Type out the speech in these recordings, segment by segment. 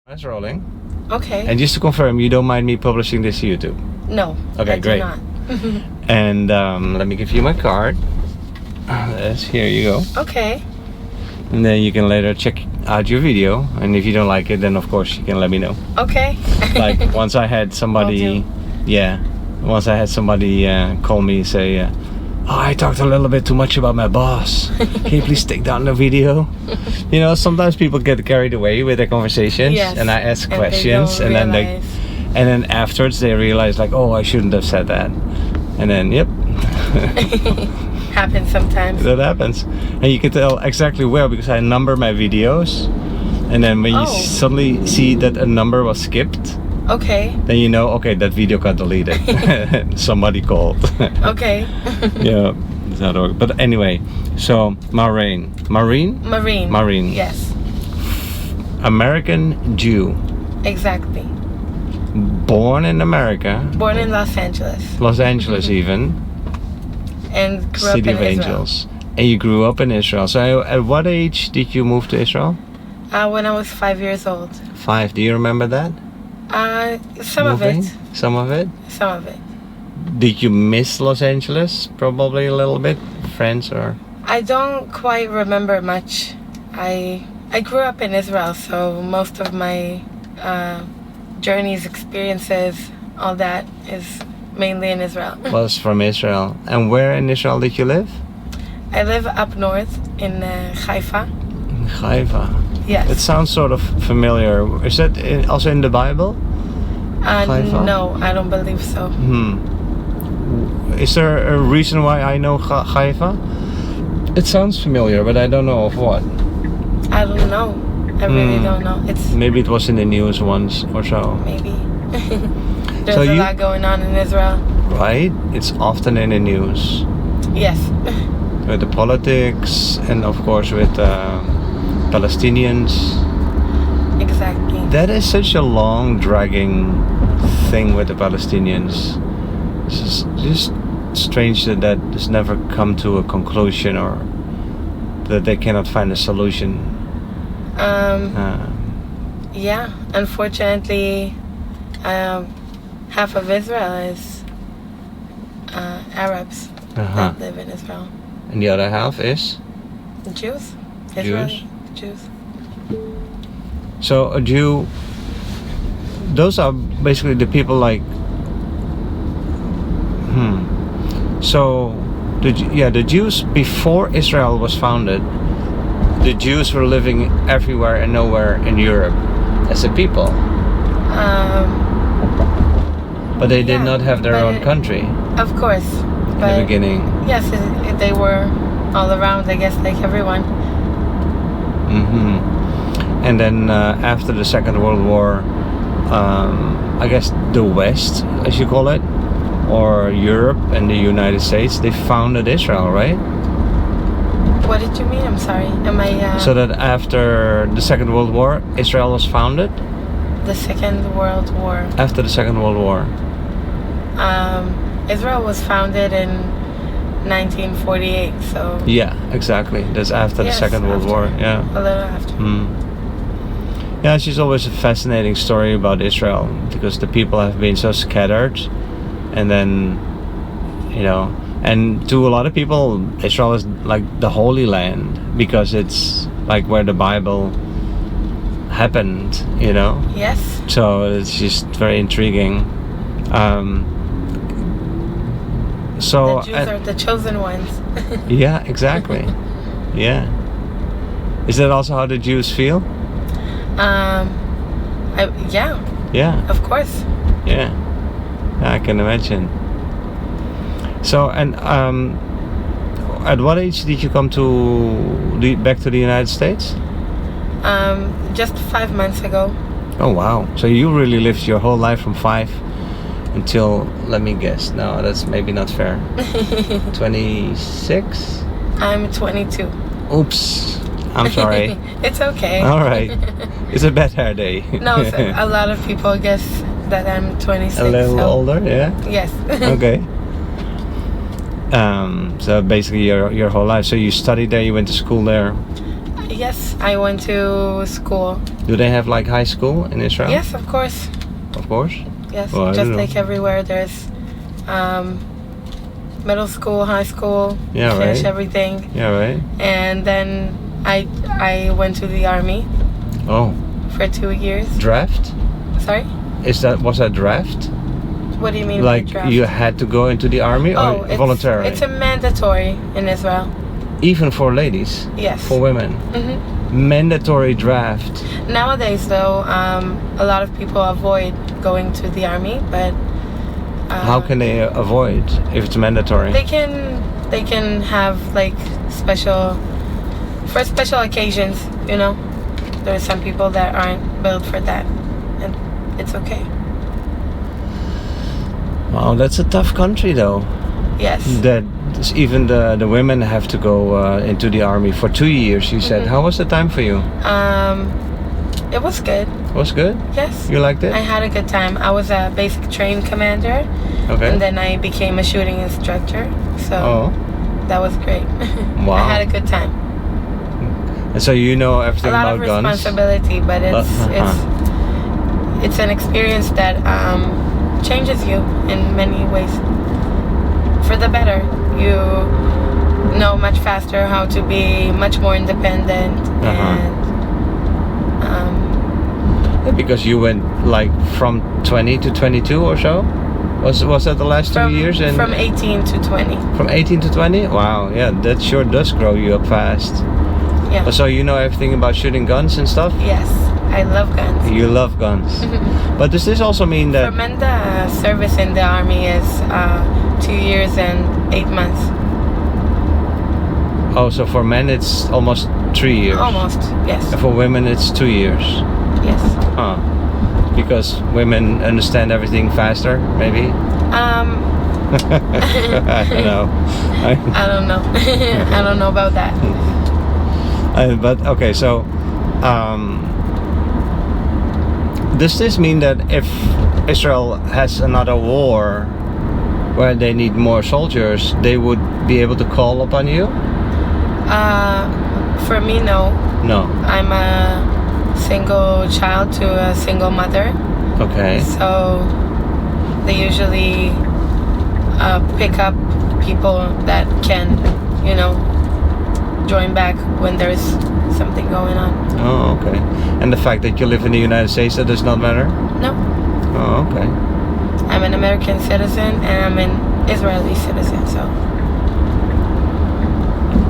That's rolling. Okay. And just to confirm, you don't mind me publishing this to YouTube? No. Okay, I great. do not. And let me give you my card. Here you go. Okay. And then you can later check out your video. And if you don't like it, then of course you can let me know. Okay. Like once I had somebody, once I had somebody call me and say, oh, I talked a little bit too much about my boss. Can you please take down the video? You know, sometimes people get carried away with their conversations, Yes. and I ask And questions, they and don't then realize. and then afterwards they realize like, oh, I shouldn't have said that, and then yep. Happens sometimes. That happens, and you can tell exactly where because I number my videos, and then when you suddenly see that a number was skipped, Okay. then you know, okay, that video got deleted. Somebody called. Okay. Yeah, that's how it works. But anyway, so Maureen, Maureen. Yes. American Jew, Exactly. born in America, Born in Los Angeles. Los Angeles even, And grew City up of in Angels, and you grew up in Israel. So at what age did you move to Israel? Israel. When I was 5 years old. 5. Do you remember that? Some Moving? of it. Some of it? Some of it. Did you miss Los Angeles? Probably a little bit, friends or? I don't quite remember much. I grew up in Israel, so most of my journeys, experiences, all that is mainly in Israel. Was from Israel. And where in Israel did you live? I live up north in Haifa. In Haifa. Yes. It sounds sort of familiar. Is that also in the Bible? Haifa? No, I don't believe so. Is there a reason why I know Haifa? It sounds familiar, but I don't know of what. I don't know. I really don't know. It's Maybe it was in the news once or so. maybe. There's So a you- lot going on in Israel. Right? It's often in the news. Yes. With the politics and of course with Palestinians. Exactly. That is such a long dragging thing with the Palestinians. It's just strange that has never come to a conclusion or that they cannot find a solution. Yeah, unfortunately, half of Israel is Arabs that live in Israel. And the other half is? Jews. Israeli Jews. So a Jew, those are basically the people like, so the Jews before Israel was founded, the Jews were living everywhere and nowhere in Europe as a people. But they did not have their own country Of course. in the beginning. Yes, they were all around, I guess, like everyone. And then after the Second World War, I guess the West, as you call it, or Europe and the United States, they founded Israel, right? What did you mean? I'm sorry. Am I... So that after the Second World War, Israel was founded? The Second World War. After the Second World War. Israel was founded in 1948, so... Yeah, exactly. That's after the Second World War, yeah. A little after. Yeah, she's always a fascinating story about Israel because the people have been so scattered, and then, you know, and to a lot of people, Israel is like the Holy Land because it's like where the Bible happened, you know. Yes. So it's just very intriguing. So The Jews are the chosen ones. yeah, exactly. Yeah. Is that also how the Jews feel? Yeah, Yeah. of course. Yeah, I can imagine. So, and at what age did you come back to the United States? Just 5 months ago. Oh wow! So you really lived your whole life from 5 until, let me guess. No, that's maybe not fair. 26. I'm 22. Oops. I'm sorry. It's okay. All right. It's a bad hair day. No, so a lot of people guess that I'm 26. A little older, yeah. Yes. Okay. So basically your whole life. So you studied there, you went to school there. Yes, I went to school. Do they have like high school in Israel? Yes, of course. Of course. Yes, Well, I just don't know. like everywhere, there's middle school, high school. Yeah, Finish right. everything, Yeah, right. and then I went to the army Oh, for 2 years. draft? Sorry, Was that draft? what do you mean by Like draft? you had to go into the army or voluntarily? It's a mandatory in Israel. Even for ladies, Yes. for women. hmm Mandatory draft. Nowadays, though, a lot of people avoid going to the army, but How can they avoid if it's mandatory? they can have like for special occasions. You know, there are some people that aren't built for that, and it's okay. Wow, that's a tough country though. Yes. That even the women have to go into the army for 2 years. You said. Mhm. How was the time for you? It was good. Was good? Yes. You liked it? I had a good time. I was a basic train commander, Okay. and then I became a shooting instructor. So Oh, that was great. Wow. I had a good time. and so you know everything A lot about of guns. responsibility, but it's an experience that changes you in many ways for the better. You know much faster how to be much more independent and Because you went like from 20 to 22 or so. Was that the last 2 years? And from 18 to 20. from 18 to 20? Wow, yeah, that sure does grow you up fast. Yeah. So you know everything about shooting guns and stuff? Yes, I love guns. You love guns. But does this also mean For that... men, the service in the army is 2 years and 8 months. Oh, so for men it's almost 3 years. Almost, yes. And for women it's 2 years. Yes. Huh. Because women understand everything faster, maybe? I don't know. I don't know. I don't know about that. But okay, so does this mean that if Israel has another war where they need more soldiers, they would be able to call upon you? For me, no. No. I'm a single child to a single mother. Okay. So they usually pick up people that can, join back when there's something going on. Oh, okay. And the fact that you live in the United States, that does not matter? No. Oh, okay. I'm an American citizen and I'm an Israeli citizen, so.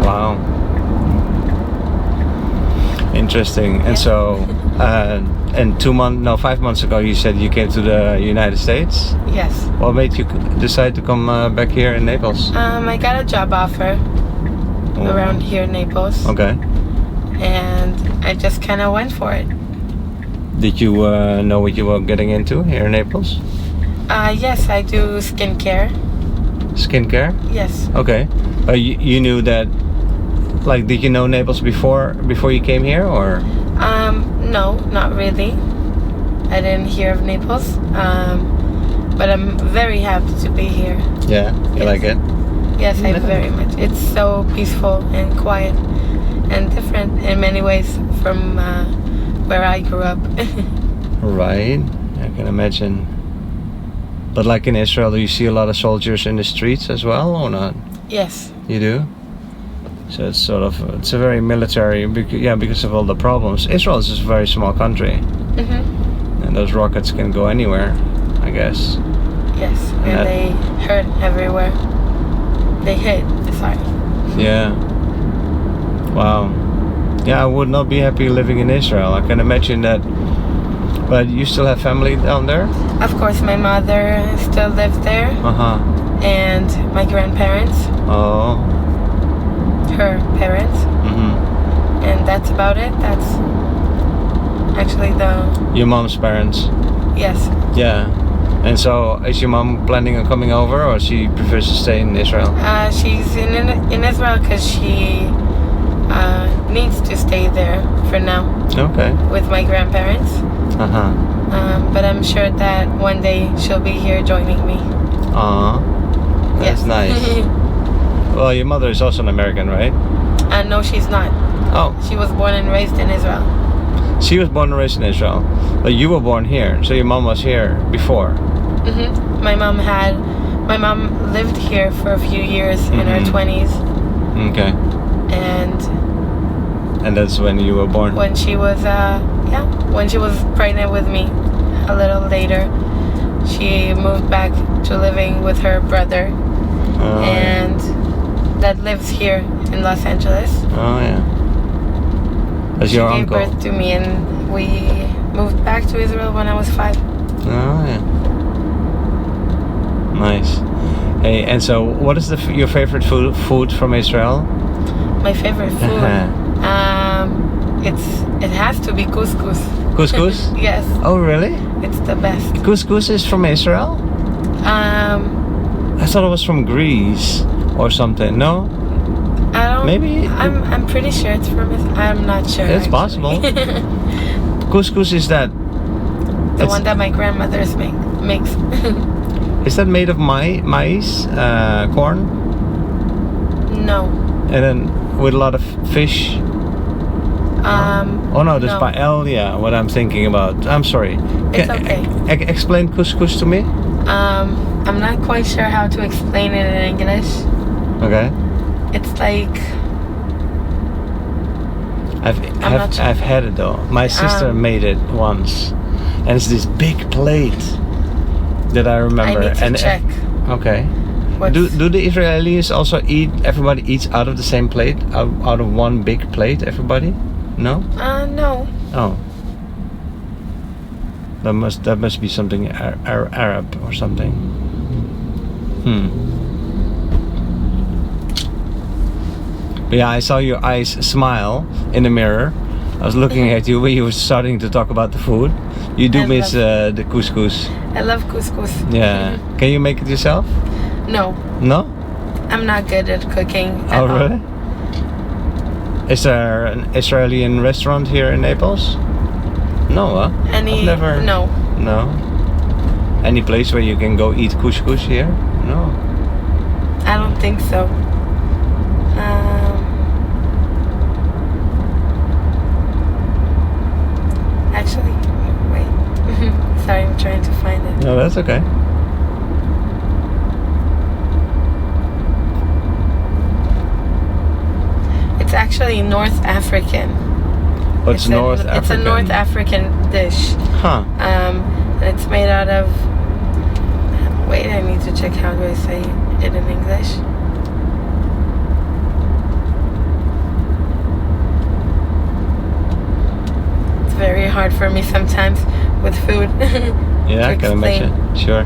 Wow. Interesting. And so, and 5 months ago, you said you came to the United States. Yes. What made you decide to come back here in Naples? I got a job offer around here in Naples. Okay. And I just kind of went for it. Did you know what you were getting into here in Naples? Yes, I do skincare. Skincare? Yes. Okay. You knew that, like, did you know Naples before you came here, or? No, not really. I didn't hear of Naples. But I'm very happy to be here. Yeah, you Yes. like it? Yes, I very much. It's so peaceful and quiet and different in many ways from where I grew up. Right, I can imagine. But like in Israel, do you see a lot of soldiers in the streets as well, or not? Yes. You do? So it's a very military, because of all the problems. Israel is just a very small country, and those rockets can go anywhere, I guess. Yes, and they hurt everywhere. They hit, sorry. Yeah. Wow. Yeah, I would not be happy living in Israel. I can imagine that. But you still have family down there? Of course, my mother still lives there, and my grandparents, Oh. her parents, and that's about it. That's actually Your mom's parents? yes. Yeah. And so, is your mom planning on coming over, or she prefers to stay in Israel? She's in Israel because she needs to stay there for now Okay. with my grandparents. But I'm sure that one day she'll be here joining me. That's Yes. nice. Well, your mother is also an American, right? No, she's not. Oh, She was born and raised in Israel. she was born and raised in Israel, but you were born here, so your mom was here before. My mom lived here for a few years in her 20s, Okay. And that's when you were born. when she was when she was pregnant with me a little later, she moved back to living with her brother, and that lives here in Los Angeles. Oh yeah. That's She your gave uncle. birth to me, and we moved back to Israel when I was 5. Oh yeah. Nice. Hey, and so what is your favorite food from Israel? My favorite food, it has to be couscous. Couscous? Yes, Oh really? it's the best. Couscous is from Israel? I thought it was from Greece or something. No? I don't. Maybe- I'm pretty sure it's from. I'm not sure. It's actually. possible. Couscous is that? The one that my grandmother's makes. Is that made of maize, corn, No. and then with a lot of fish? Oh no, that's no. paella. Yeah, what I'm thinking about. I'm sorry. It's okay. Explain couscous to me. I'm not quite sure how to explain it in English. Okay. It's like not sure. I've had it though. My sister made it once, and it's this big plate that I remember. I need to and check. Okay. What's, Do the Israelis also eat? Everybody eats out of the same plate, out of one big plate. Everybody? No. No. Oh. That must be something Arab or something. But yeah, I saw your eyes smile in the mirror. I was looking at you when you were starting to talk about the food. You do miss the couscous. I love couscous. Yeah. Can you make it yourself? No, No? I'm not good at cooking. At Oh all. really? Is there an Israeli restaurant here in Naples? No, huh? I've never. No. No. Any place where you can go eat couscous here? No. I don't think so. Actually, wait. Sorry, I'm trying to find it. No, that's okay. It's actually North African. What's North African? It's a North African dish. Huh. And it's made out of. Wait, I need to check how do I say it in English. It's very hard for me sometimes with food. Yeah, I can imagine. Sure.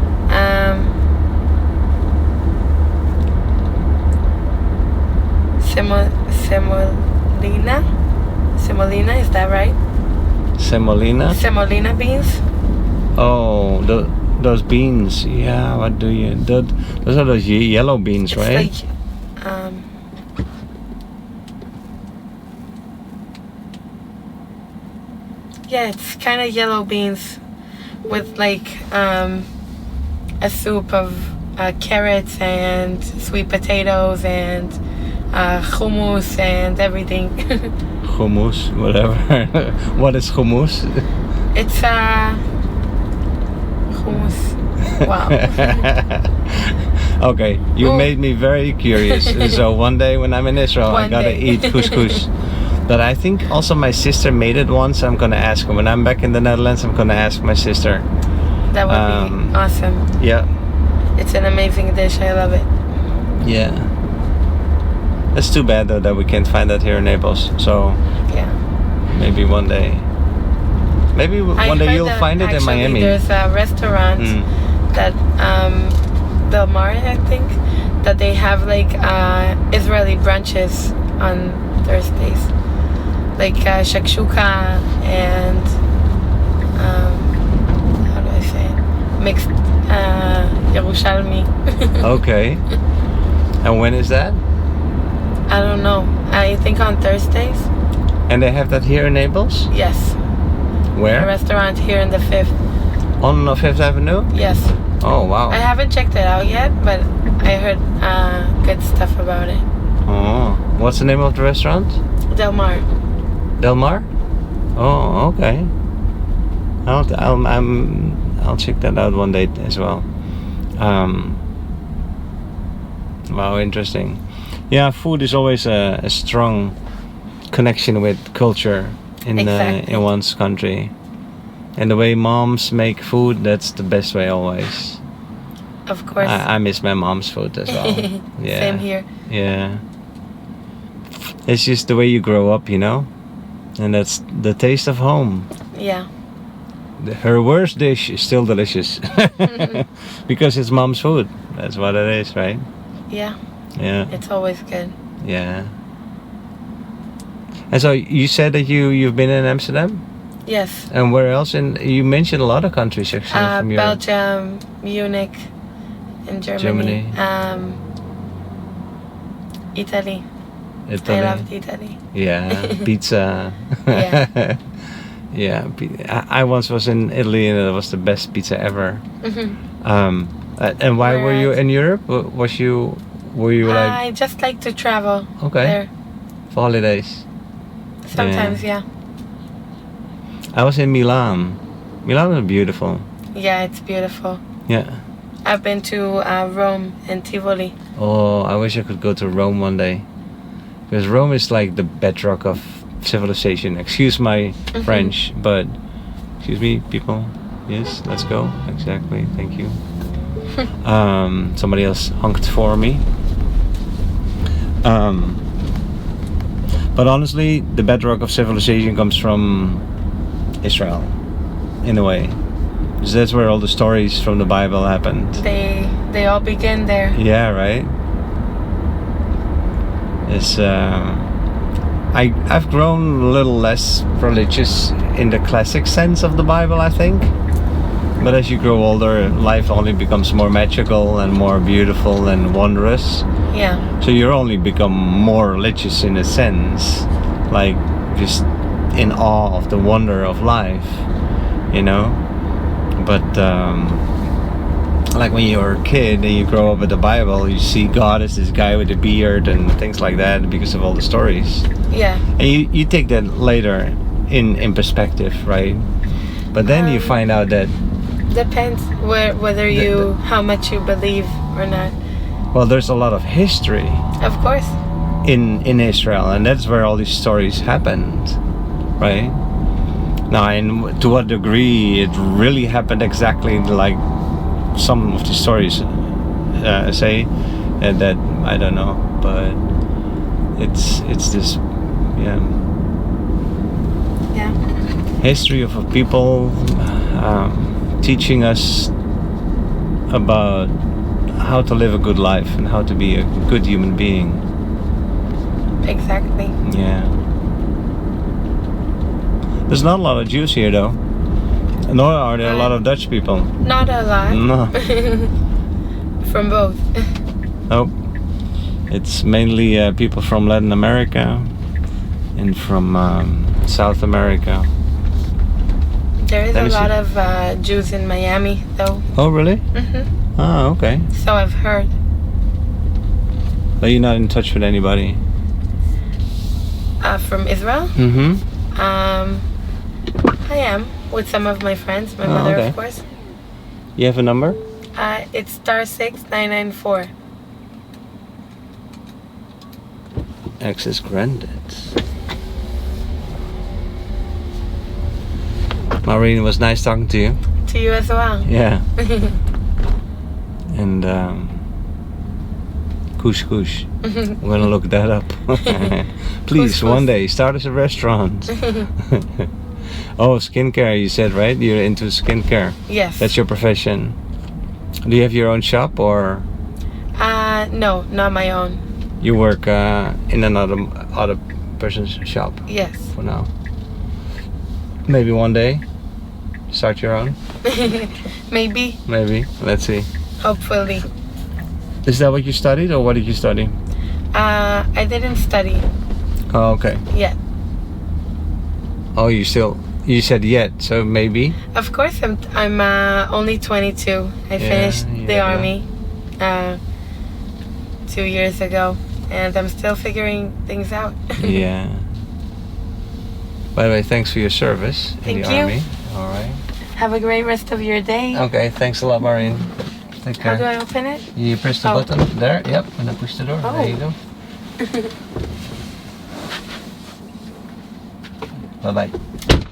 Semolina, is that right? Semolina? Semolina beans. Oh, those beans. Yeah, what do you... Those are those yellow beans, It's right? like, yeah, it's kind of yellow beans with like a soup of carrots and sweet potatoes and hummus and everything. Hummus, whatever. What is hummus? It's hummus. Wow. Okay, you Oh. made me very curious. So one day when I'm in Israel, I One gotta day. eat couscous. But I think also my sister made it once. I'm gonna ask her. When I'm back in the Netherlands, I'm gonna ask my sister. That would be awesome. Yeah. It's an amazing dish. I love it. Yeah. It's too bad though that we can't find that here in Naples. So Yeah. maybe one day. Maybe one day heard you'll that find it in actually Miami. There's a restaurant that Del Mar, I think, that they have like Israeli brunches on Thursdays, like shakshuka and how do I say it? Mixed Yerushalmi. Okay. And when is that? I don't know. I think on Thursdays. And they have that here in Naples? Yes. A Where? restaurant here in the 5th. On Fifth Avenue? Yes. Oh wow. I haven't checked it out yet, but I heard good stuff about it. Oh, what's the name of the restaurant? Del Mar. Del Mar? Oh, okay. I'll check that out one day as well. Wow, interesting. Yeah, food is always a strong connection with culture in Exactly. in one's country. And the way moms make food, that's the best way always. Of course. I miss my mom's food as well. Yeah. Same here. Yeah. It's just the way you grow up, you know? And that's the taste of home. Yeah. Her worst dish is still delicious. Because it's mom's food. That's what it is, right? Yeah. Yeah. It's always good. Yeah. And so you said that you've been in Amsterdam? Yes. And where else? And you mentioned a lot of countries actually from Europe. Belgium, Munich, in Germany. Italy. Italy. I loved Italy. Yeah, pizza. Yeah. Yeah, I once was in Italy and it was the best pizza ever. And why were you in Europe? Were you like I just like to travel okay there. for holidays? Sometimes, yeah. I was in Milan. Milan is beautiful. Yeah, it's beautiful. Yeah. I've been to Rome and Tivoli. Oh, I wish I could go to Rome one day. Because Rome is like the bedrock of civilization. Excuse my French, but excuse me, people. Yes, let's go. Exactly. Thank you. Somebody else honked for me. But honestly, the bedrock of civilization comes from Israel, in a way. Because that's where all the stories from the Bible happened. They all begin there. Yeah, right? It's, I've grown a little less religious in the classic sense of the Bible, I think. But as you grow older, life only becomes more magical and more beautiful and wondrous. Yeah. So you only become more religious in a sense, like just in awe of the wonder of life, you know. But like when you're a kid and you grow up with the Bible, you see God as this guy with a beard and things like that because of all the stories. Yeah. And you take that later in perspective, right? But then you find out that depends how much you believe or not. well, there's a lot of history Of course. in Israel, and that's where all these stories happened, right? Now, and to what degree it really happened exactly like some of the stories say, and that I don't know, but it's this Yeah. history of a people teaching us about how to live a good life and how to be a good human being. Exactly. Yeah. There's not a lot of Jews here though. Nor are there a lot of Dutch people. Not a lot. No. From both. Nope. It's mainly people from Latin America and from South America. There is Let a me lot see. of Jews in Miami, though. Oh, really? Mm-hmm. Ah, okay. So I've heard. But you're not in touch with anybody? From Israel? Mm-hmm. I am with some of my friends. My mother, okay. of course. You have a number? It's *6994. Access granted. Maureen, it was nice talking to you. To you as well. Yeah. And kush kush. I'm gonna look that up. Please, Kush one kush. day, start as a restaurant. Oh, skincare, you said, right? You're into skincare. Yes. That's your profession. Do you have your own shop or No, not my own. you work in another other person's shop Yes. for now? Maybe one day start your own. Maybe. Maybe. Let's see. Hopefully. Is that what you studied or what did you study? I didn't study Oh, okay. yet. Oh, you said yet, so maybe. Of course, I'm only 22. I finished the yeah. army 2 years ago. and I'm still figuring things out. Yeah. By the way, thanks for your service in Thank the you. Army. All right. Have a great rest of your day. Okay, thanks a lot, Maureen. Take How do care. I open it? You press the Oh. button there, yep, and then push the door. Oh. There you go. Bye-bye.